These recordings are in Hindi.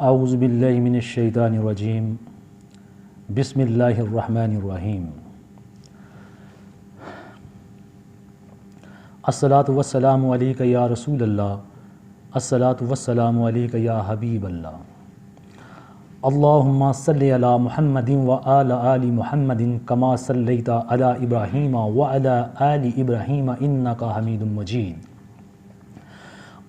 औज़ु बिल्लाहि मिनश शैतानिर रजीम बिस्मिल्लाहिर रहमानिर रहीम। अस्सलातु वस्सलामु अलैका या रसूलल्लाह, अस्सलातु वस्सलामु अलैका या हबीबल्लाह। अल्लाहुम्मा सल्लि अला मुहम्मदिन व अला आलि मुहम्मदिन कमा सल्लैता अला इब्राहीम व अला आलि इब्राहीम इन्नका हमीदुम मजीद।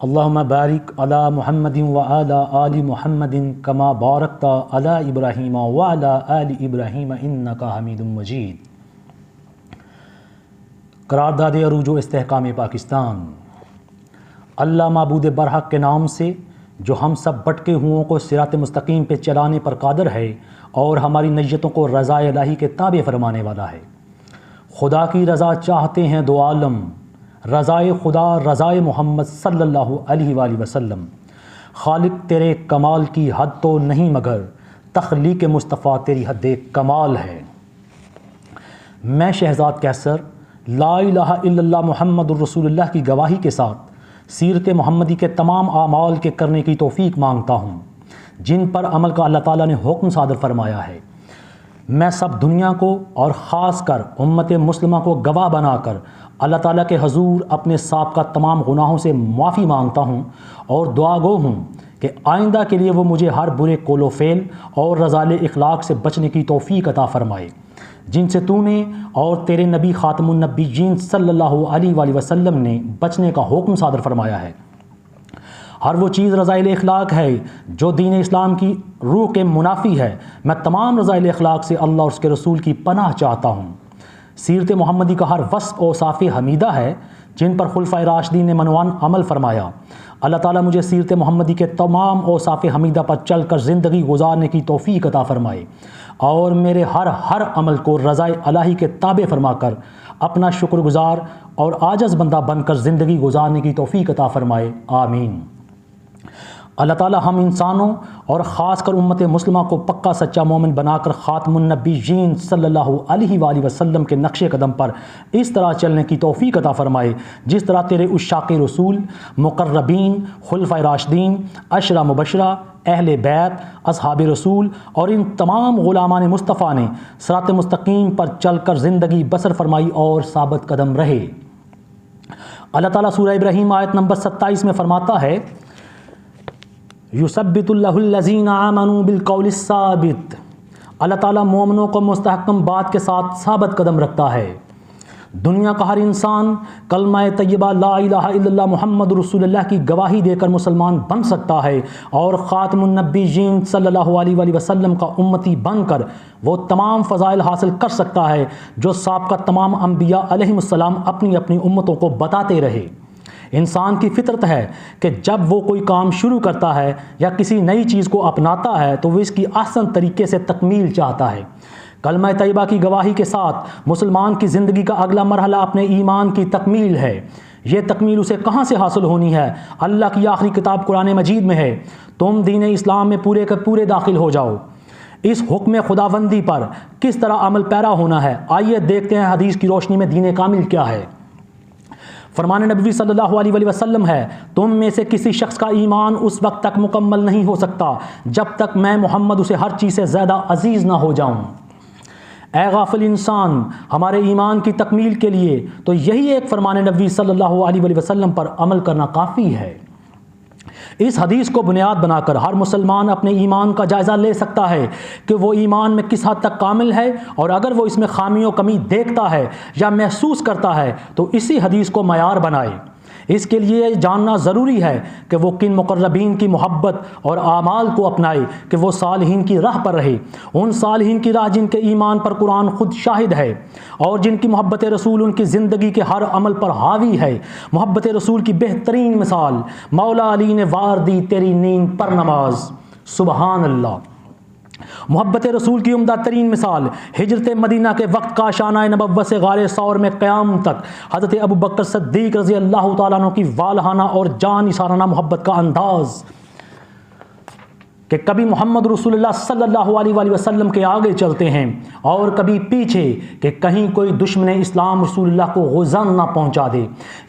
अल्लाहुम्मा बारिक अला मुहम्मदिन व अला आलि मुहम्मदिन कमा बारकता अला इब्राहीम व अला आलि इब्राहीम इन्नका हमीदुम मजीद। करारदाद अरूज व इस्तेहकाम पाकिस्तान। अल्लाह माबूद बरहक के नाम से जो हम सब भटके हुओं को सिरात मुस्तकीम पे चलाने पर कादर है और हमारी नय्यतों को रज़ाए इलाही के ताबे फरमाने वाला है। खुदा की रज़ा चाहते हैं दो आलम, रज़ाए खुदा रज़ाए मोहम्मद सल्लल्लाहु अलैहि वसल्लम। खालिक तेरे कमाल की हद तो नहीं मगर तख्लीक मुस्तफ़ा तेरी हद कमाल है। मैं शहज़ाद कैसर ला इलाहा इल्लल्लाह मुहम्मदुर रसूलुल्लाह की गवाही के साथ सीरत मोहम्मदी के तमाम आमाल के करने की तौफ़ीक मांगता हूँ जिन पर अमल का अल्लाह ताला ने हुक्म सादर फरमाया है। मैं सब दुनिया को और ख़ास कर उम्मत मुस्लिमा को गवाह बनाकर अल्लाह ताला के हजूर अपने साबका तमाम गुनाहों से माफ़ी मांगता हूँ और दुआ गो हूँ कि आइंदा के लिए वो मुझे हर बुरे कोलो फेल और रज़ाले इखलाक से बचने की तौफ़ीक अता फ़रमाए जिनसे तूने और तेरे नबी ख़ातमुन नबीयीन सल्लल्लाहु अलैहि वसल्लम ने बचने का हुक्म सादर फरमाया है। हर वो चीज़ रज़ाइल इखलाक है जो दीन इस्लाम की रूह के मुनाफी है। मैं तमाम रज़ाइल इखलाक से अल्लाह और उसके रसूल की पनाह चाहता हूँ। सीरत मोहम्मदी का हर वस्फ़ औसाफ़ हमीदा है जिन पर खुलफ़ाए राशिदीन ने मनवान अमल फरमाया। अल्लाह ताला मुझे सीरत मोहम्मदी के तमाम औसाफ़ हमीदा पर चल कर ज़िंदगी गुजारने की तौफ़ीक अता फ़रमाए और मेरे हर अमल को रज़ाए इलाही के ताबे फरमाकर अपना शुक्रगुज़ार और आजज़ बंदा बनकर ज़िंदगी गुजारने की तौफ़ीक अता फ़रमाए। आमीन। अल्लाह ताला हम इंसानों और ख़ास कर उम्मत मुस्लिमा को पक्का सच्चा मोमिन बनाकर ख़ातमुन नबीयीन सल्लल्लाहु अलैहि वसल्लम के नक्शे कदम पर इस तरह चलने की तौफ़ीक अता फ़रमाए जिस तरह तेरे उश्शाक़े रसूल, मुक़र्रबीन, खुलफ़ाए राशिदीन, अशरा मुबशरा, अहले बैत, असहाब रसूल और इन तमाम ग़ुलामान मुस्तफ़ा ने सिरात मुस्तकीम पर चल कर ज़िंदगी बसर फरमाई और साबित कदम रहे। अल्लाह ताला सूरह इब्राहीम आयत नंबर 27 में फ़रमाता है, युसब्बितुल्लाहुल्लज़ीना आमनू बिलक़ौलिस साबित। अल्लाह ताला मोमिनों को मुस्तहकम बात के साथ साबित कदम रखता है। दुनिया का हर इंसान कलमा तय्यबा ला इलाहा इल्लल्लाह मुहम्मदुर रसूलुल्लाह की गवाही देकर मुसलमान बन सकता है और ख़ातमुन नबीयीन सल्लल्लाहु अलैहि वसल्लम का उम्मती बनकर वो तमाम फ़ज़ाइल हासिल कर सकता है जो साबका तमाम अंबिया अलैहिमुस्सलाम अपनी अपनी उम्मतों को बताते रहे। इंसान की फितरत है कि जब वो कोई काम शुरू करता है या किसी नई चीज़ को अपनाता है तो वो इसकी आसान तरीके से तकमील चाहता है। कलमा तैयबा की गवाही के साथ मुसलमान की ज़िंदगी का अगला मरहला अपने ईमान की तकमील है। ये तकमील उसे कहाँ से हासिल होनी है? अल्लाह की आखिरी किताब कुरान मजीद में है, तुम दीन इस्लाम में पूरे के पूरे दाखिल हो जाओ। इस हुक्म खुदाबंदी पर किस तरह अमल पैरा होना है, आइए देखते हैं हदीस की रोशनी में दीन कामिल क्या है। फरमान नबी सल्लल्लाहु अलैहि वसल्लम है, तुम में से किसी शख्स का ईमान उस वक्त तक मुकम्मल नहीं हो सकता जब तक मैं मोहम्मद उसे हर चीज़ से ज़्यादा अजीज़ ना हो जाऊँ। ए गाफिल इंसान, हमारे ईमान की तकमील के लिए तो यही एक फरमान नबी सल्लल्लाहु अलैहि वसल्लम पर अमल करना काफ़ी है। इस हदीस को बुनियाद बनाकर हर मुसलमान अपने ईमान का जायज़ा ले सकता है कि वो ईमान में किस हद तक कामिल है और अगर वो इसमें खामियों कमी देखता है या महसूस करता है तो इसी हदीस को मयार बनाए। इसके लिए जानना ज़रूरी है कि वो किन मुक़र्रबीन की मोहब्बत और आमाल को अपनाए कि वो सालिहीन की राह पर रहे। उन सालिहीन की राह जिनके ईमान पर कुरान खुद शाहिद है और जिनकी मोहब्बत रसूल उनकी ज़िंदगी के हर अमल पर हावी है। मोहब्बत रसूल की बेहतरीन मिसाल मौला अली ने वार दी तेरी नींद पर नमाज। सुबहान अल्लाह। मोहब्बत रसूल की उम्दा तरीन मिसाल हिजरत मदीना के वक्त का शाना नबव्वत से गारे सौर में क़याम तक हज़रत अबू बकर सिद्दीक़ रज़ी अल्लाह ताला अन्हु की वालहाना और जान निसाराना मोहब्बत का अंदाज़ कि कभी मोहम्मद रसूलुल्लाह सल्लल्लाहु अलैहि वसल्लम के आगे चलते हैं और कभी पीछे, कि कहीं कोई दुश्मन इस्लाम रसूलुल्लाह को गुज़र ना पहुंचा दे।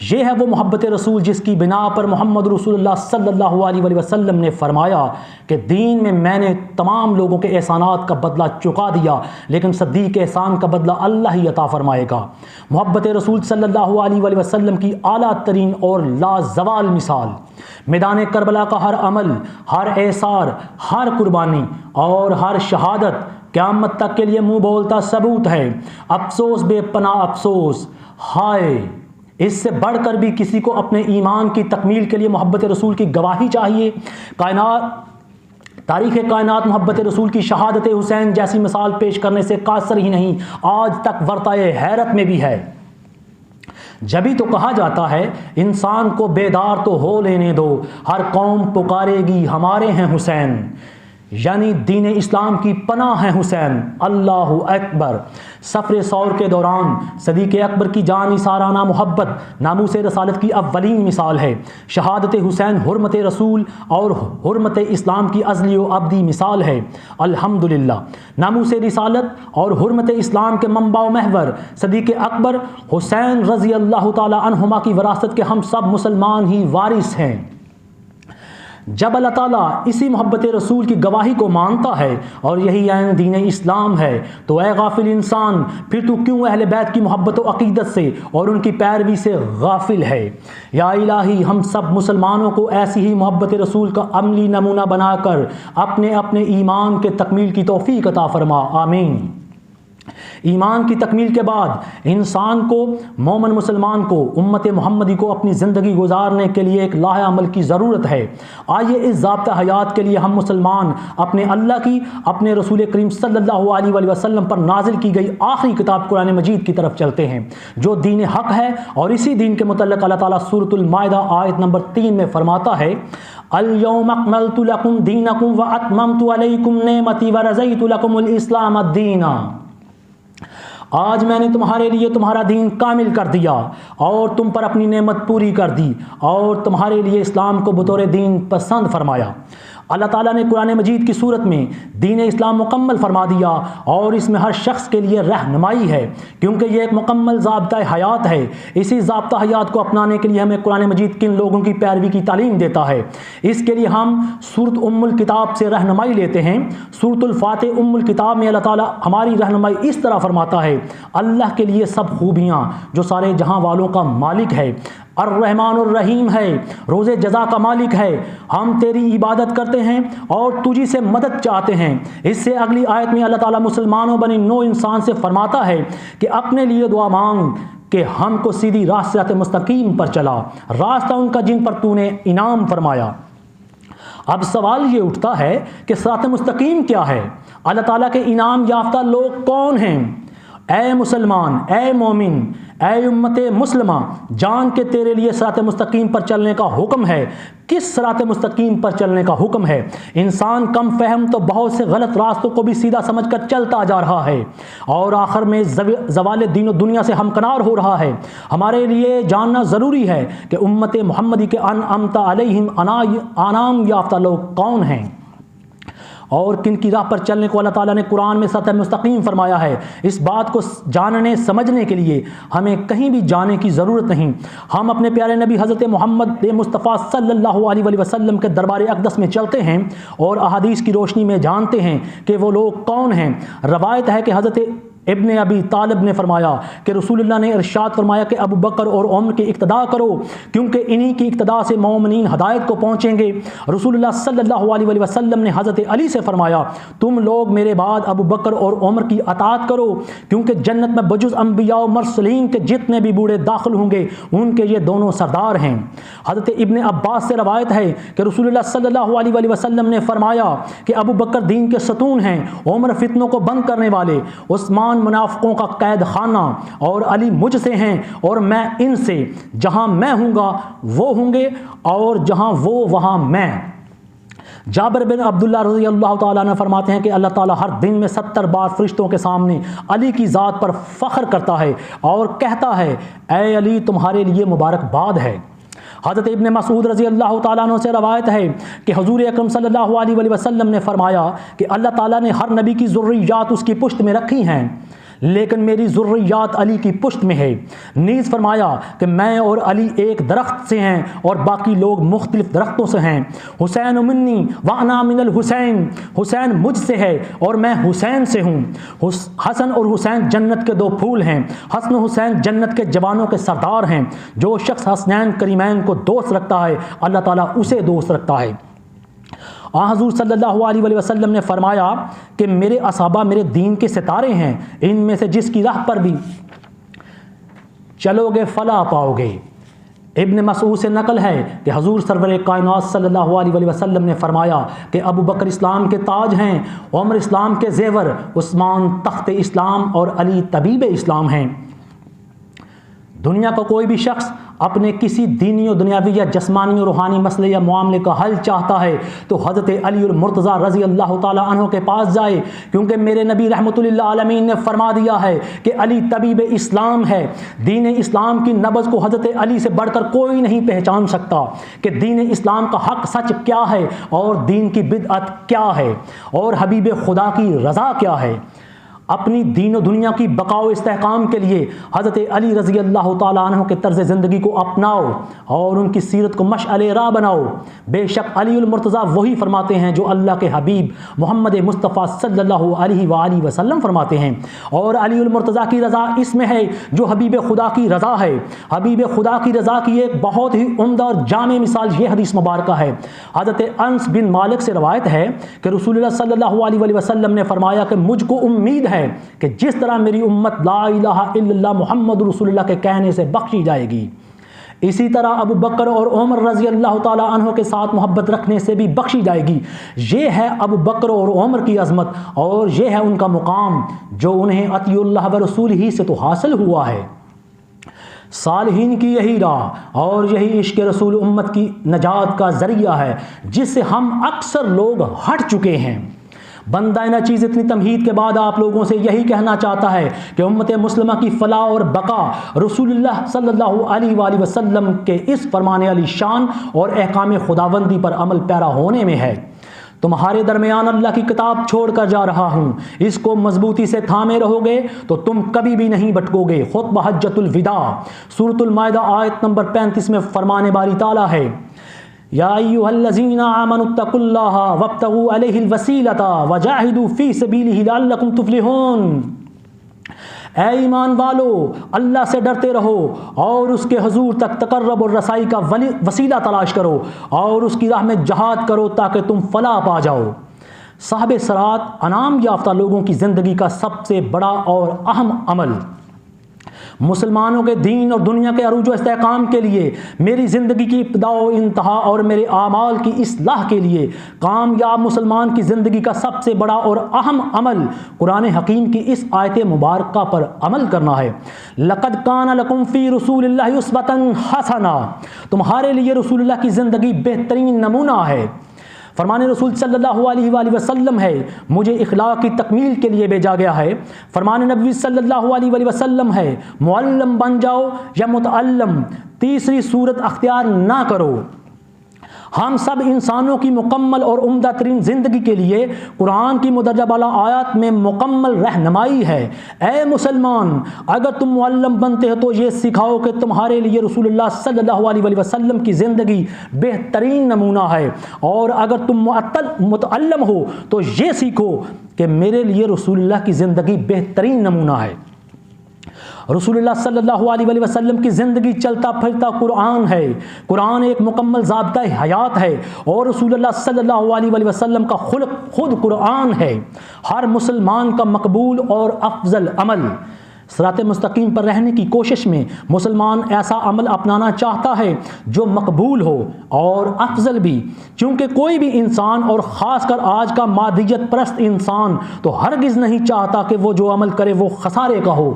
ये है वो मोहब्बत रसूल जिसकी बिना पर मोहम्मद रसूलुल्लाह सल्लल्लाहु अलैहि वसल्लम ने फरमाया कि दीन में मैंने तमाम लोगों के एहसानात का बदला चुका दिया, लेकिन सद्दीक़ के एहसान का बदला अल्लाह ही अता फरमाएगा। मोहब्बत रसूल सल्लल्लाहु अलैहि वसल्लम की आला तरीन और लाजवाल मिसाल मैदान करबला का हर अमल, हर एसार, हर कुर्बानी और हर शहादत क़यामत तक के लिए मुंह बोलता सबूत है। अफसोस, बेपनाह अफसोस, हाय, इससे बढ़कर भी किसी को अपने ईमान की तकमील के लिए मोहब्बत रसूल की गवाही चाहिए। तारीख़ कायनात मोहब्बत रसूल की शहादत हुसैन जैसी मिसाल पेश करने से कासर ही नहीं, आज तक वर्ताए हैरत में भी है। जभी तो कहा जाता है इंसान को बेदार तो हो लेने दो, हर कौम पुकारेगी हमारे हैं हुसैन, यानी दीन इस्लाम की पनाह है हुसैन। अल्लाहु अकबर। सफ़र सौर के दौरान सदीक़ अकबर की जानी साराना मोहब्बत नामूस रसालत की अव्वलीन मिसाल है। शहादत हुसैन हुर्मत रसूल और हुर्मत इस्लाम की अज़ली व अब्दी मिसाल है। अल्हम्दुलिल्लाह। नामूस रिसालत और हुर्मत इस्लाम के मंबा व महवर सदीक़ अकबर हुसैन रज़ी अल्लाह ताला अन्हुमा की वरासत के हम सब मुसलमान ही वारिस हैं। जब अल्लाह ताला इसी मोहब्बत रसूल की गवाही को मानता है और यही ऐन दीन इस्लाम है, तो ऐ गाफिल इंसान, फिर तू क्यों अहले बैत की मोहब्बत व अक़ीदत से और उनकी पैरवी से गाफिल है। या इलाही, हम सब मुसलमानों को ऐसी ही मोहब्बत रसूल का अमली नमूना बनाकर अपने अपने ईमान के तकमील की तौफ़ीक़ अता फरमा। आमीन। ईमान की तकमील के बाद इंसान को, मोमिन मुसलमान को, उम्मत मोहम्मदी को अपनी ज़िंदगी गुजारने के लिए एक लाहे अमल की ज़रूरत है। आइए इस ज़ाब्ता हयात के लिए हम मुसलमान अपने अल्लाह की, अपने रसूल करीम सल्लल्लाहु अलैहि वसल्लम पर नाजिल की गई आखिरी किताब कुरान मजीद की तरफ चलते हैं, जो दीन हक़ है। और इसी दीन के मुतल्लिक़ अल्लाह ताला सूरतुल माइदा आयत नंबर 3 में फरमाता है, अल-यौम अकमलतु लकुम दीनकुम व अतममतु अलैकुम नेमती व रज़ैतु लकुमुल इस्लाम दीना। आज मैंने तुम्हारे लिए तुम्हारा दीन कामिल कर दिया और तुम पर अपनी नेमत पूरी कर दी और तुम्हारे लिए इस्लाम को बतौर दीन पसंद फरमाया। अल्लाह ताला ने कुरान मजीद की सूरत में दीन इस्लाम मुकम्मल फरमा दिया और इसमें हर शख्स के लिए रहनुमाई है, क्योंकि ये एक मुकम्मल ज़ाब्ता हयात है। इसी ज़ाब्ता हयात को अपनाने के लिए हमें कुरान मजीद किन लोगों की पैरवी की तालीम देता है, इसके लिए हम सूरत उम्मुल किताब से रहनुमाई लेते हैं। सूरतुल फातिह उम्मुल किताब में अल्लाह ताला हमारी रहनुमाई इस तरह फरमाता है, अल्लाह के लिए सब खूबियाँ जो सारे जहाँ वालों का मालिक है, अर्रहमानुर रहीम है, रोज़े जज़ा का मालिक है, हम तेरी इबादत करते हैं और तुझी से मदद चाहते हैं। इससे अगली आयत में अल्लाह ताला मुसलमानों बनी नो इंसान से फरमाता है कि अपने लिए दुआ मांग कि हमको सीधी रास्ते मुस्तकीम पर चला, रास्ता उनका जिन पर तूने इनाम फरमाया। अब सवाल ये उठता है कि सिरात मुस्तकीम क्या है? अल्लाह ताला के इनाम याफ्ता लोग कौन हैं? ऐ मुसलमान, ऐ मोमिन, ऐ उम्मत मुस्लिमा, जान के तेरे लिए सिरात मुस्तकीम पर चलने का हुक्म है। किस सिरात मुस्तकीम पर चलने का हुक्म है? इंसान कम फहम तो बहुत से गलत रास्तों को भी सीधा समझकर चलता जा रहा है और आखिर में ज़वाल दीन और दुनिया से हमकनार हो रहा है। हमारे लिए जानना ज़रूरी है कि उम्मत मुहम्मदी के अनअमता अलैहिम अनाम याफ्ता लोग कौन हैं और किन की राह पर चलने को अल्लाह ताला ने कुरान में सिरात मुस्तकीम फरमाया है। इस बात को जानने समझने के लिए हमें कहीं भी जाने की ज़रूरत नहीं। हम अपने प्यारे नबी हज़रत मोहम्मद मुस्तफ़ा सल्लल्लाहु अलैहि वसल्लम के दरबार अक़दस में चलते हैं और अहादीस की रोशनी में जानते हैं कि वो लोग कौन हैं। रवायत है कि हज़रत इब्ने अबी तालिब ने फरमाया कि रसूलुल्लाह ने इरशाद फरमाया कि अबू बकर और उमर की इक्तदा करो, क्योंकि इन्हीं की इक्तदा से मोमिनीन हदायत को पहुँचेंगे। रसूलुल्लाह सल्लल्लाहु अलैहि वसल्लम ने हज़रत अली से फरमाया, तुम लोग मेरे बाद अबू बकर और उमर की अतात करो, क्योंकि जन्नत में बजुज़ अम्बिया और मरसलीन के जितने भी बूढ़े दाखिल होंगे उनके ये दोनों सरदार हैं। हज़रत इब्ने अब्बास से रवायत है कि रसूलुल्लाह सल्लल्लाहु अलैहि वसल्लम ने फरमाया कि अबू बकर दीन के सतून हैं, उमर फितनों को बंद करने वाले, उस्मान मुनाफिकों का कैद खाना और अली मुझसे हैं और मैं इनसे। जहां मैं हूंगा वो होंगे और जहां वो वहां मैं। जाबिर बिन अब्दुल्लाह रज़ी अल्लाह ताला ने फरमाते हैं कि अल्लाह ताला हर दिन में 70 बार फरिश्तों के सामने अली की ज़ात पर फ़ख्र करता है और कहता है, ऐ अली तुम्हारे लिए मुबारकबाद है। हज़रत इब्न मसूद रज़ी अल्लाह ताला अन्हु से रवायत है कि हुज़ूर अकरम सल्लल्लाहु अलैहि वसल्लम ने फरमाया कि अल्लाह ताला ने हर नबी की ज़ुर्रियात उसकी पुश्त में रखी हैं, लेकिन मेरी ज़ुर्रियात अली की पुश्त में है। नीज़ फरमाया कि मैं और अली एक दरख्त से हैं और बाकी लोग मुख्तलिफ दरख्तों से हैं। हुसैन मिन्नी व अना मिनल हुसैन, हुसैन मुझसे है और मैं हुसैन से हूँ। हसन और हुसैन जन्नत के दो फूल हैं। हसन हुसैन जन्नत के जवानों के सरदार हैं। जो शख्स हसनैन करीमैन को दोस्त रखता है, अल्लाह ताला उसे दोस्त रखता है। हज़ूर सल्लल्लाहु अलैहि वसल्लम ने फरमाया कि मेरे असहाबा मेरे दीन के सितारे हैं, इनमें से जिसकी राह पर भी चलोगे फला पाओगे। इब्न मसूद से नकल है कि हज़ूर सरवर कायनात सल्लल्लाहु अलैहि वसल्लम ने फरमाया कि अबू बकर इस्लाम के ताज हैं, उमर इस्लाम के ज़ेवर, उस्मान तख्त इस्लाम और अली तबीब इस्लाम हैं। दुनिया का कोई भी शख्स अपने किसी दीनी और दुनियावी या जस्मानी और रूहानी मसले या मामले का हल चाहता है तो हज़रत अली और मुर्तज़ा रज़ी अल्लाह ताला अन्हु के पास जाए, क्योंकि मेरे नबी रहमतुल्लिल आलमीन ने फरमा दिया है कि अली तबीब इस्लाम है। दीन इस्लाम की नब्ज़ को हज़रत अली से बढ़कर कोई नहीं पहचान सकता कि दीन इस्लाम का हक़ सच क्या है और दीन की बिदअत क्या है और हबीब खुदा की रज़ा क्या है। अपनी दीन और दुनिया की बकाओ इस्तेहकाम के लिए हज़रत अली रज़ी अल्लाह ताला अन्हु के तर्ज़ ज़िंदगी को अपनाओ और उनकी सीरत को मशअले राह बनाओ। बेशक अली उल मुर्तज़ा वही फरमाते हैं जो अल्लाह के हबीब मोहम्मद मुस्तफ़ा सल्लल्लाहु अलैहि वसल्लम फरमाते हैं, और अली उल मुर्तज़ा की रज़ा इसमें है जो हबीब खुदा की रज़ा है। हबीब खुदा की रज़ा की एक बहुत ही उम्दा और जामे मिसाल ये हदीस मुबारक है। हज़रत अनस बिन मालिक से रवायत है कि रसूलुल्लाह सल्लल्लाहु अलैहि वसल्लम ने फरमाया कि मुझको उम्मीद है कि जिस तरह मेरी उम्मत ला इलाहा इल्लल्लाह मुहम्मद रसूलुल्लाह के कहने से बख्शी जाएगी, इसी तरह अबू बकर और उमर रज़ी अल्लाह ताला अन्हु के साथ मोहब्बत रखने से भी बख्शी जाएगी। ये है अबू बकर और उमर की अज़मत और ये है उनका मुकाम जो उन्हें अतियुल्लाह व रसूल ही से तो हासिल हुआ है। सालिहीन की यही राह और यही इश्क रसूल उम्मत की नजात का ज़रिया है जिससे हम अक्सर लोग हट चुके हैं। बंदा नचीज़ इतनी तमहीद के बाद आप लोगों से यही कहना चाहता है कि उम्मत मुस्लिमा की फ़लाह और बका रसूलुल्लाह सल्लल्लाहु अलैहि वसल्लम के इस फरमाने अली शान और अहकाम खुदाबंदी पर अमल पैरा होने में है। तुम्हारे दरमियान अल्लाह की किताब छोड़ कर जा रहा हूँ, इसको मजबूती से थामे रहोगे तो तुम कभी भी नहीं भटकोगे। खुतबा हज्जतुल विदा सूरतुल माइदा आयत नंबर 35 में फरमाने बारी ताला है, या अय्युहल्लज़ीना आमनुत्तकुल्लाह वब्तगू अलैहिल वसीलता वजाहिदू फी सबीलिही लअल्लकुम तुफ्लिहून। ऐ ईमान वालो, अल्लाह से डरते रहो और उसके हुजूर तक तकर्रब और रसाई का वसीला तलाश करो और उसकी राह में जहाद करो ताकि तुम फलाह पा जाओ। साहिब सरात अनाम याफ्ता लोगों की ज़िंदगी का सबसे बड़ा और अहम अमल मुसलमानों के दीन और दुनिया के अरूज व इस्तेहकाम के लिए, मेरी ज़िंदगी की इब्तिदा व इंतहा और मेरे आमाल की इस्लाह के लिए कामयाब मुसलमान की ज़िंदगी का सबसे बड़ा और अहम अमल कुरान हकीम की इस आयत मुबारका पर अमल करना है। लक़द काना लकुम फ़ी रसूलिल्लाहि उस्वतुन हसना, तुम्हारे लिए रसूलुल्लाह की ज़िंदगी बेहतरीन नमूना है। फरमाने रसूल सल्लल्लाहु अलैहि वसल्लम है, मुझे इखलाक की तकमील के लिए भेजा गया है। फरमाने नबी सल्लल्लाहु अलैहि वसल्लम है, मुअल्लम बन जाओ या मुतअल्लम, तीसरी सूरत अख्तियार ना करो। हम सब इंसानों की मुकम्मल और उम्दा तरीन ज़िंदगी के लिए कुरान की मुदर्जा बाला आयत में मुकम्मल रहनुमाई है। ए मुसलमान, अगर तुम मुअल्लम बनते हो तो ये सिखाओ कि तुम्हारे लिए रसूलुल्लाह सल्लल्लाहु अलैहि वसल्लम की ज़िंदगी बेहतरीन नमूना है, और अगर तुम मुतअल्लम हो तो ये सीखो कि मेरे लिए रसूलुल्लाह की ज़िंदगी बेहतरीन नमूना है। रसूलुल्लाह सल्लल्लाहु अलैहि वसल्लम की ज़िंदगी चलता फिरता कुरान है। कुरान एक मुकम्मल ज़ाब्ता हयात है और रसूलुल्लाह सल्लल्लाहु अलैहि वसल्लम का खुल्क खुद कुरान है। हर मुसलमान का मकबूल और अफजल अमल सिरात मुस्तकीम पर रहने की कोशिश में मुसलमान ऐसा अमल अपनाना चाहता है जो मकबूल हो और अफजल भी, क्योंकि कोई भी इंसान और ख़ासकर आज का मादियत परस्त इंसान तो हरगिज़ नहीं चाहता कि वो जो अमल करे वो खसारे का हो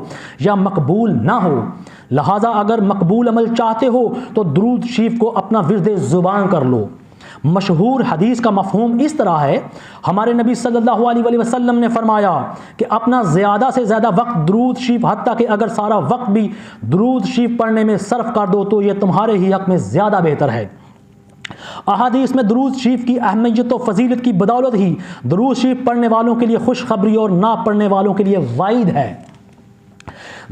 या मकबूल ना हो। लिहाजा अगर मकबूल अमल चाहते हो तो दुरूद शरीफ को अपना विर्द ज़ुबान कर लो। मशहूर हदीस का मफ़हूम इस तरह है, हमारे नबी सल्लल्लाहु अलैहि वसल्लम ने फरमाया कि अपना ज़्यादा से ज़्यादा वक्त दुरूद शरीफ, हत्ता कि अगर सारा वक्त भी दुरूद शरीफ पढ़ने में सर्फ कर दो तो यह तुम्हारे ही हक़ में ज़्यादा बेहतर है। अहादीस में दुरूद शरीफ की अहमियत और फजीलत की बदौलत ही दुरूद शरीफ पढ़ने वालों के लिए खुशखबरी और ना पढ़ने वालों के लिए वाइद है।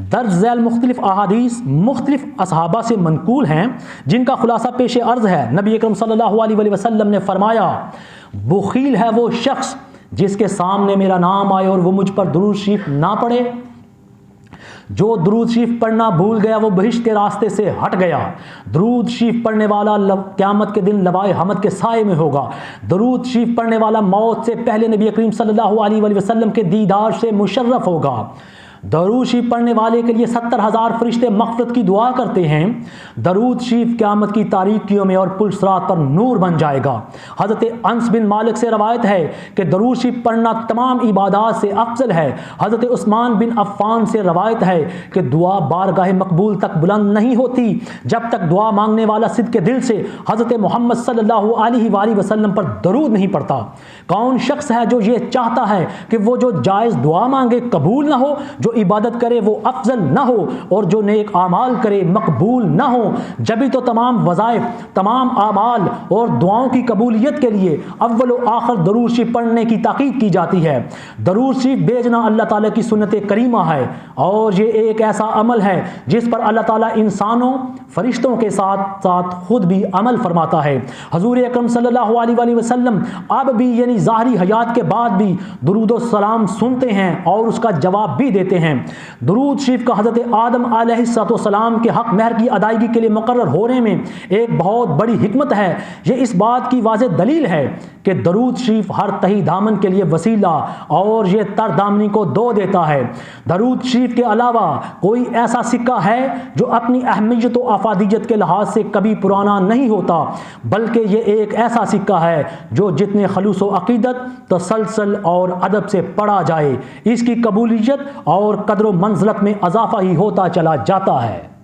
दर्ज झैल मुख्तलिफ अहादीस मुख्तलिफ असहाबा से मनकूल हैं, जिनका खुलासा पेश अर्ज़ है। नबी अकरम सल्लल्लाहु अलैहि वसल्लम ने फरमाया, बुखील है वो शख्स जिसके सामने मेरा नाम आए और वो मुझ पर दुरूद शरीफ ना पढ़े। जो दुरूद शरीफ पढ़ना भूल गया वो बहिश्त के रास्ते से हट गया। दुरूद शरीफ पढ़ने वाला क़यामत के दिन लवाए हमद के साए में होगा। दुरूद शरीफ पढ़ने वाला मौत से पहले नबी करीम सल्लल्लाहु अलैहि वसल्लम के दीदार से मुशर्रफ होगा। दरूद शरीफ पढ़ने वाले के लिए 70,000 फरिश्ते मग़फ़िरत की दुआ करते हैं। दरूद शरीफ क़यामत की तारीकियों में और पुल सिरात पर नूर बन जाएगा। हज़रत अनस बिन मालिक से रवायत है कि दरूद शरीफ पढ़ना तमाम इबादात से अफजल है। हज़रत उस्मान बिन अफ़्फ़ान से रवायत है कि दुआ बारगाह मकबूल तक बुलंद नहीं होती जब तक दुआ मांगने वाला सिद्क़ के दिल से हज़रत मोहम्मद सल्लल्लाहु अलैहि वसल्लम पर दरूद नहीं पढ़ता। कौन शख्स है जो ये चाहता है कि वो जो जायज़ दुआ मांगे कबूल ना हो, जो इबादत करे वो अफजल ना हो और जो नेक आमाल करे मकबूल ना हो। जभी तो तमाम वज़ाइफ, तमाम आमाल और दुआओं की कबूलियत के लिए अव्वल व आखिर दरूद शरीफ पढ़ने की ताकीद की जाती है। दरूद शरीफ भेजना अल्लाह ताला की सुन्नत करीमा है और ये एक ऐसा अमल है जिस पर अल्लाह ताला इंसानों फरिश्तों के साथ साथ खुद भी अमल फरमाता है। हजूर अकरम सल्लल्लाहु अलैहि वसल्लम अब भी यानी ज़ाहरी हयात के बाद भी दुरूद व सलाम सुनते हैं और उसका जवाब भी देते हैं। दुरूद शरीफ का हज़रत आदम अलैहिस्सलाम के हक़ महर की अदायगी के लिए मुकर्रर होने में एक बहुत बड़ी हिकमत है। ये इस बात की वाज़ेह दलील है कि दरूद शरीफ हर तही दामन के लिए वसीला और ये तर दामनी को दो देता है। दरूद शरीफ के अलावा कोई ऐसा सिक्का है जो अपनी अहमियत व अफादियत के लिहाज से कभी पुराना नहीं होता, बल्कि ये एक ऐसा सिक्का है जो जितने खलूस व अक़ीदत, तसलसल और अदब से पढ़ा जाए इसकी कबूलियत और कदर व मंज़लत में इजाफ़ा ही होता चला जाता है।